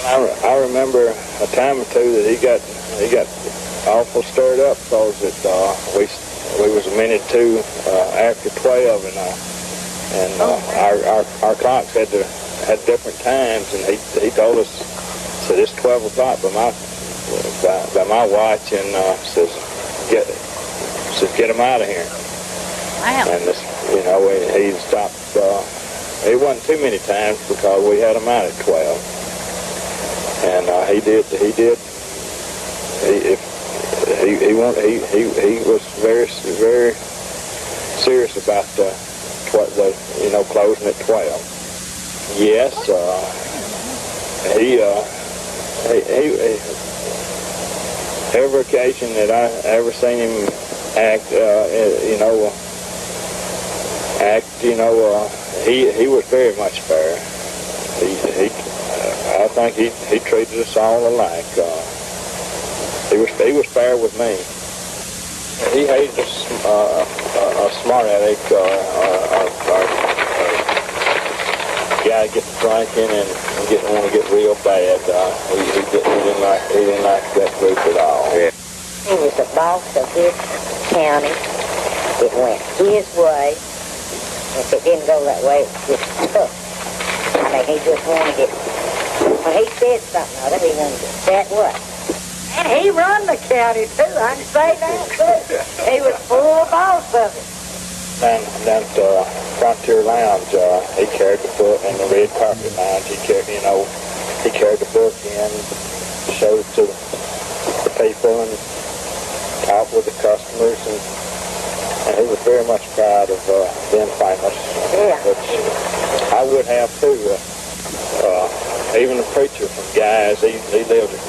I remember a time or two that he got awful stirred up because we was a minute or two after 12, and our clocks had different times, and he told us, said it's 12 o'clock by my watch, and says get him out of here. Wow. And this, he stopped. It wasn't too many times because we had him out at 12, and he was very serious about closing at 12. Yes, he every occasion that I ever seen him act, he was very much fair. I think he treated us all alike. He was fair with me. He hated a smart aleck, guy gets drinking and want to get real bad. He didn't like that group at all. Yeah. He was the boss of his county. It went his way. If it didn't go that way, it was just tough. He just wanted it. When he said something other, he wanted it that way. And he run the county, too. I can say that, too. He was full boss of it. Down at Frontier Lounge, he carried the book, and the red carpet lounge, he carried the book in, showed it to the people, and talked with the customers, and he was very much proud of being famous, which I would have too. Even the preacher from Guys, he lived in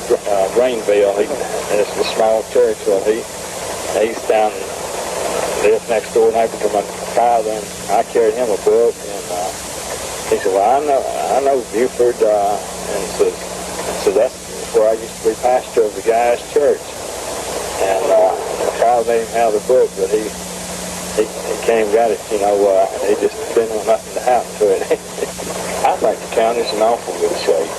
Greenville, and it's a small church. Well, he's down, lives next door neighbor to my father, and I carried him a book, and he said, well, I know Buford, and so that's where I used to be pastor of the Guys church. And my father let him have the book, but he came and got it, he just didn't want nothing to happen to it. I think the county's in awful good shape.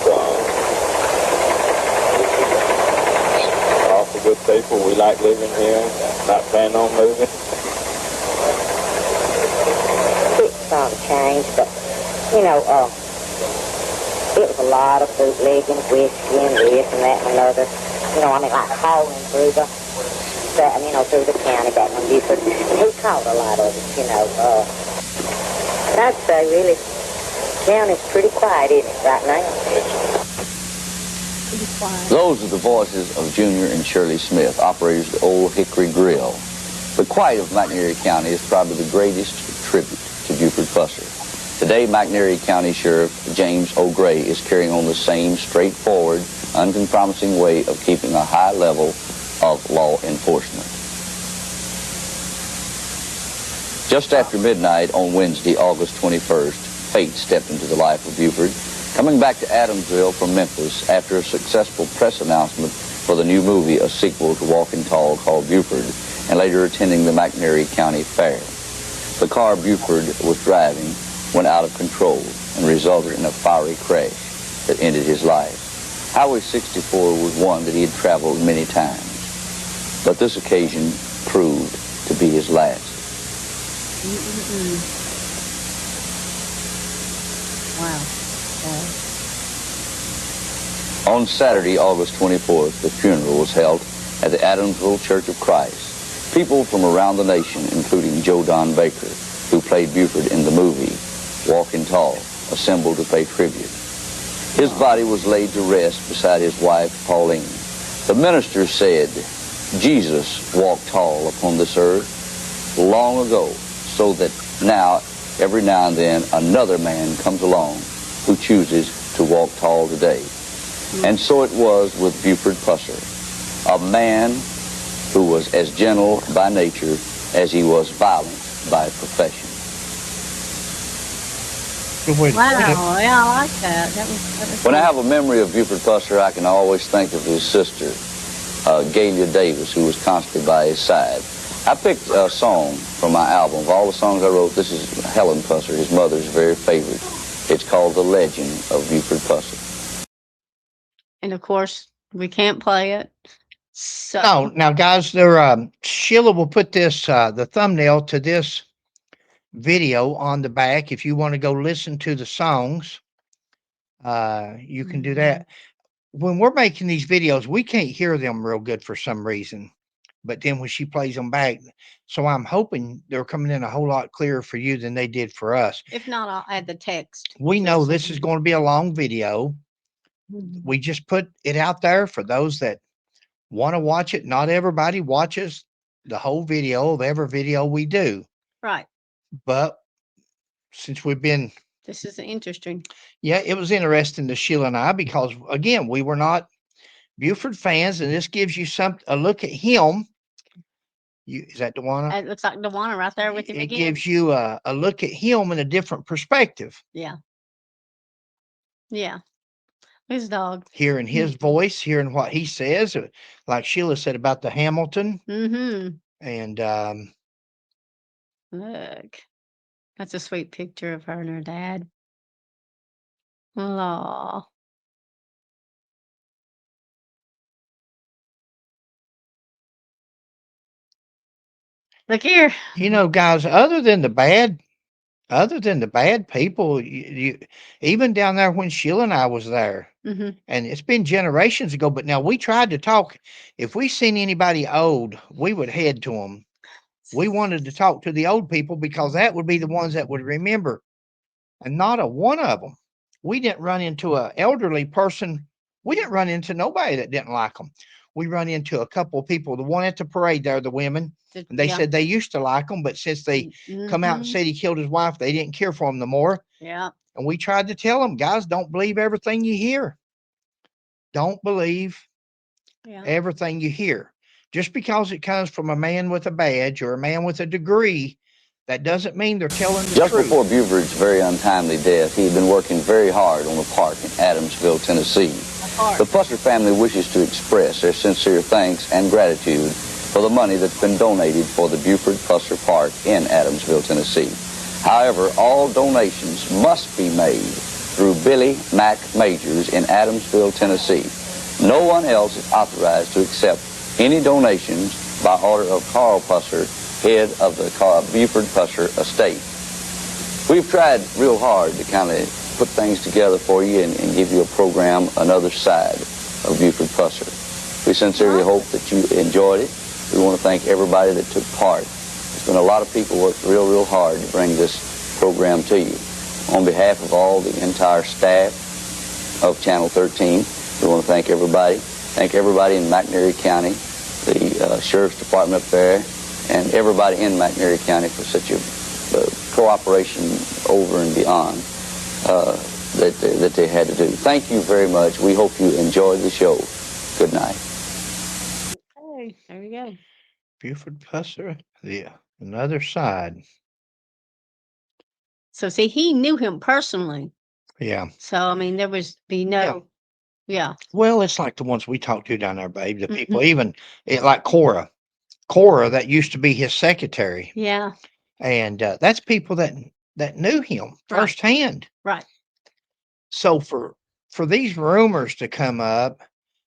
Awful good people. We like living here. Not planning on moving. It's sort of changed, but, it was a lot of bootlegging, whiskey, and this and that and another. Like hauling through the county back when Buford. And he caught a lot of it, But I'd say, really, the county's pretty quiet, isn't it, right now? Those are the voices of Junior and Shirley Smith, operators of the Old Hickory Grill. The quiet of McNairy County is probably the greatest tribute to Buford Pusser. Today, McNairy County Sheriff James O'Gray is carrying on the same straightforward, uncompromising way of keeping a high level of law enforcement. Just after midnight on Wednesday, August 21st, fate stepped into the life of Buford, coming back to Adamsville from Memphis after a successful press announcement for the new movie, a sequel to Walking Tall called Buford, and later attending the McNairy County Fair. The car Buford was driving went out of control and resulted in a fiery crash that ended his life. Highway 64 was one that he had traveled many times, but this occasion proved to be his last. Wow. On Saturday, August 24th, the funeral was held at the Adamsville Church of Christ. People from around the nation, including Joe Don Baker, who played Buford in the movie Walking Tall, assembled to pay tribute. His body was laid to rest beside his wife, Pauline. The minister said, Jesus walked tall upon this earth long ago, so that now, every now and then, another man comes along who chooses to walk tall today. And so it was with Buford Pusser, a man who was as gentle by nature as he was violent by profession. Wow, yeah, I like that. That was When I cool. have a memory of Buford Pusser, I can always think of his sister, Galia Davis, who was constantly by his side. I picked a song from my album. Of all the songs I wrote, this is Helen Pusser, his mother's very favorite. It's called The Legend of Buford Pusser. And of course, we can't play it. So No, now guys, Sheila will put this the thumbnail to this video on the back. If you want to go listen to the songs, you can do that. When we're making these videos, we can't hear them real good for some reason. But then when she plays them back, so I'm hoping they're coming in a whole lot clearer for you than they did for us. if not, I'll add the text. We to know the this is going to be a long video. Mhm. We just put it out there for those that want to watch it. Not everybody watches the whole video of every video we do, Right. but since we've been, This is interesting. yeah, it was interesting to Sheila and I because again, we were not Buford fans, and this gives you a look at him. Is that Dewana? It looks like Dewana right there with him It again. gives you a look at him in a different perspective. Yeah. Yeah. His dog. Hearing his voice, hearing what he says, like Sheila said about the Hamilton, Mm-hmm. and Look. That's a sweet picture of her and her dad. Aw. Look here. you know, guys, other than the bad people, even down there when Sheila and I was there, Mm-hmm. and it's been generations ago. But now we tried to talk. If we seen anybody old, we would head to them. We wanted to talk to the old people because that would be the ones that would remember, and not a one of them. We didn't run into an elderly person. We didn't run into nobody that didn't like them. We run into a couple of people. The one at the parade there, the women, and they Yeah. said they used to like them, but since they come out and Mhm. said he killed his wife, they didn't care for him no more. Yeah. And we tried to tell them, guys, don't believe everything you hear. Don't believe Yeah. everything you hear. Just because it comes from a man with a badge or a man with a degree, that doesn't mean they're telling the Just truth. before Buford's very untimely death, he had been working very hard on a park in Adamsville, Tennessee. The Pusser family wishes to express their sincere thanks and gratitude for the money that's been donated for the Buford Pusser Park in Adamsville, Tennessee. However, all donations must be made through Billy Mack Majors in Adamsville, Tennessee. No one else is authorized to accept any donations by order of Carl Pusser, head of the Buford Pusser estate. We've tried real hard to kind of put things together for you and give you a program, another side of Buford Pusser. We sincerely hope that you enjoyed it. We want to thank everybody that took part. There's been a lot of people worked real hard to bring this program to you. On behalf of all the entire staff of Channel 13, we want to thank everybody. Thank everybody in McNairy County, the Sheriff's Department up there, and everybody in McNairy County for such a cooperation over and beyond that they had to do. Thank you very much. We hope you enjoyed the show. Good night. Okay. There we go. Buford Pusser, the another side. So see, he knew him personally. Yeah. So I mean, there was be Yeah. no, yeah. Well, it's like the ones we talked to down there, babe. The people, Mhm. even like Cora. Cora, that used to be his secretary. Yeah. And that's people that knew him Right. firsthand. Right. So for these rumors to come up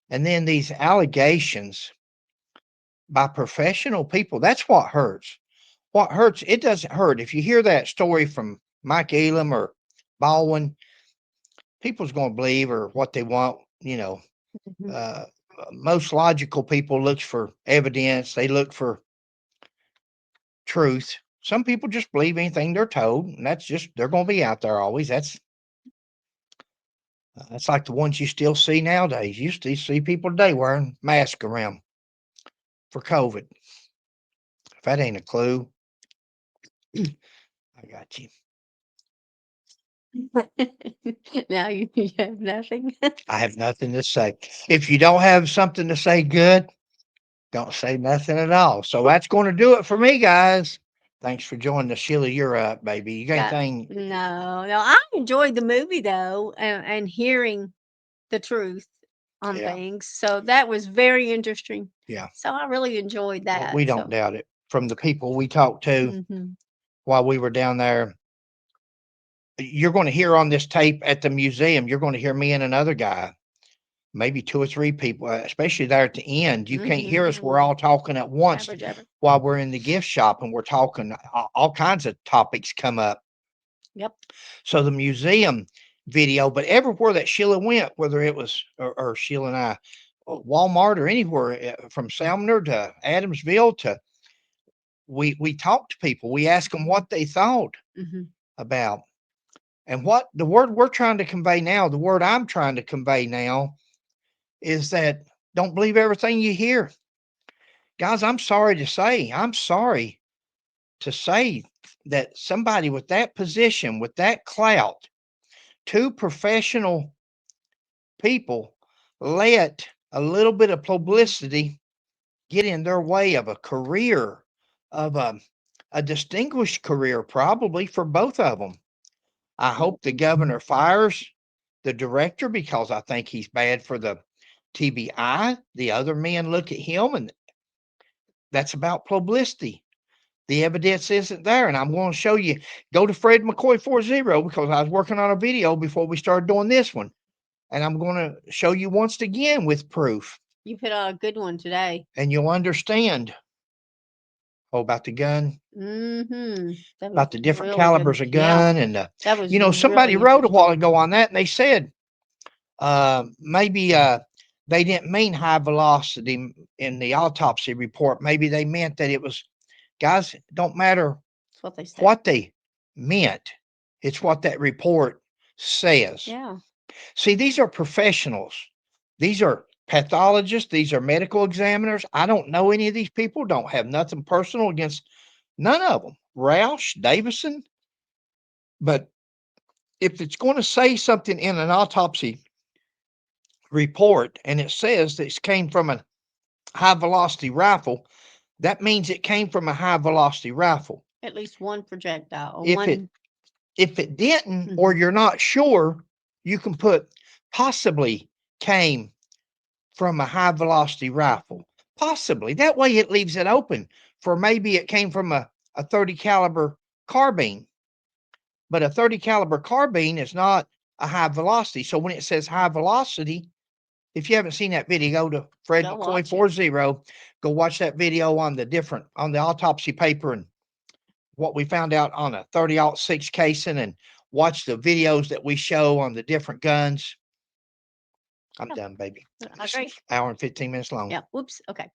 and then these allegations by professional people, that's what hurts. What hurts, it doesn't hurt. If you hear that story from Mike Elam or Baldwin, people's going to believe or what they want, Mhm. most logical people look for evidence. They look for truth. Some people just believe anything they're told, and that's just they're going to be out there always. That's like the ones you still see nowadays. You still see people today wearing masks around for COVID. If that ain't a clue, I got you. Now you have nothing. I have nothing to say. If you don't have something to say good, don't say nothing at all. So that's going to do it for me, guys. Thanks for joining us. Sheila, you're up, baby. You got anything? No. I enjoyed the movie though, and hearing the truth on Yeah. things. So that was very interesting. Yeah. So I really enjoyed Well, that. we don't doubt it. From the people we talked to while we were down there, you're going to hear on this tape at the museum, you're going to hear me and another guy, maybe 2 or 3 people, especially there at the end. You can't hear us. We're all talking at once Jabber, jabber. while we're in the gift shop and we're talking. All kinds of topics come up. Yep. So the museum video, but everywhere that Sheila went, whether it was or Sheila and I, Walmart or anywhere from Sumner to Adamsville to, we talked to people. We asked them what they thought about. And what the word we're trying to convey now, the word I'm trying to convey now is that don't believe everything you hear. Guys, I'm sorry to say that somebody with that position, with that clout, 2 professional people let a little bit of publicity get in their way of a career, of a distinguished career, probably for both of them. I hope the governor fires the director because I think he's bad for the TBI. The other men look at him, and that's about publicity. The evidence isn't there, and I'm going to show you. Go to Fred McCoy 40 because I was working on a video before we started doing this one, and I'm going to show you once again with proof, You put out a good one today. and you'll understand. About the gun. About the different calibers of gun, and that was somebody really wrote a while ago on that, and they said maybe they didn't mean high velocity in the autopsy report. Maybe they meant that it was, guys, it don't matter what they meant. It's what that report says. Yeah. See, these are professionals. These are pathologists. These are medical examiners. I don't know any of these people. Don't have nothing personal against none of them. Roush, Davison. But if it's going to say something in an autopsy report and it says that it came from a high velocity rifle, that means it came from a high velocity rifle. At least one projectile. If it didn't, or you're not sure, you can put possibly came from a high velocity rifle. Possibly. That way it leaves it open for maybe it came from a 30 caliber carbine. But a 30 caliber carbine is not a high velocity. So when it says high velocity, if you haven't seen that video, go to Fred McCoy 40. Go watch that video on the autopsy paper and what we found out on a 30-06 casing, and watch the videos that we show on the different guns. I'm done, baby. I agree. Hour and 15 minutes long. Yeah. Whoops. Okay.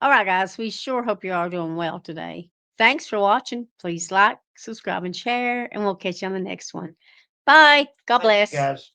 All right, guys, we sure hope you're all doing well today. Thanks for watching. Please like, subscribe, and share, and we'll catch you on the next one. Bye. God Thank you, bless. guys.